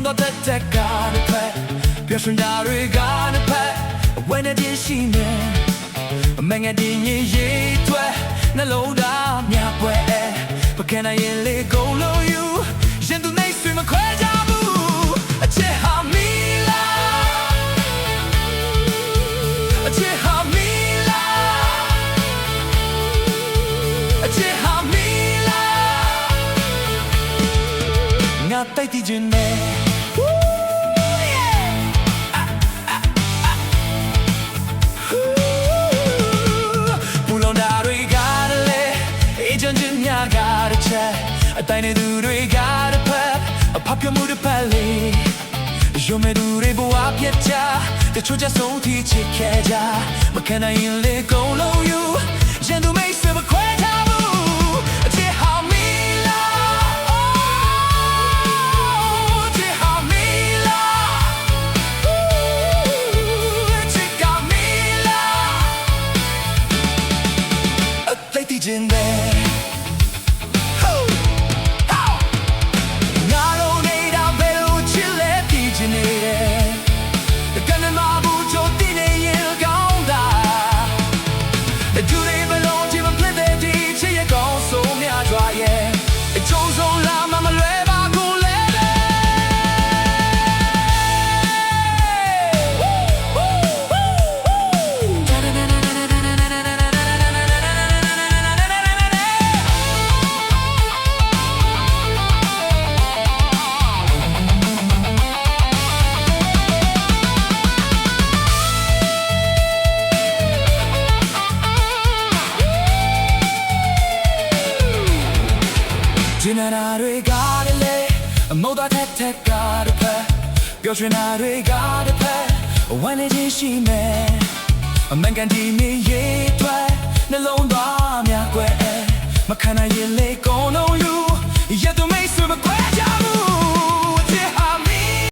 တော့တဲ့ကားတစ်ဖက်ပျော်ရွှင်တာတွေကတစ်ဖက်ဝဲနေရှိနေမငယ်တင်ရေးထွဲနှလုံးသားများပွဲပကနိုင်ရင်လေကုန်လို့ယူရင်သူနေဆွေမခွဲကြဘူးအချစ်ဟာမီလာအချစ်ဟာမီလာအချစ်ဟာမီလာငါတိုက်တည်ခြင်းနဲ့အတိုင်းတွေတွေကတစ်ဖက်အဖပြမှုတစ်ဖက်လေးရုံးမဲ့သူတွေဘဝပြတ်ကြတချို့ချက်ဆုံးထိချစ်ခဲ့ကြမခံနိုင်ရင်လေကုန်လို့ယူရန်သူမိတ်ဆွေမခွဲကြဘူးအချစ်ဟာမီလာအချစ်ဟာမီလာအချစ်ဟာမီလာအသိတည်ခြင်းနဲ့ကျင်နာတွေကလေအမောသားထက်ကားတစ်ဖက်ပျော်ရွှင်တာတွေကတစ်ဖက်ဝမ်းနေခြင်းရှိမယ်အမှန်ကန်ဒီနေ့ရေးထွက်နှလုံးသားများကွယ်မခံနိုင်ရင်လေ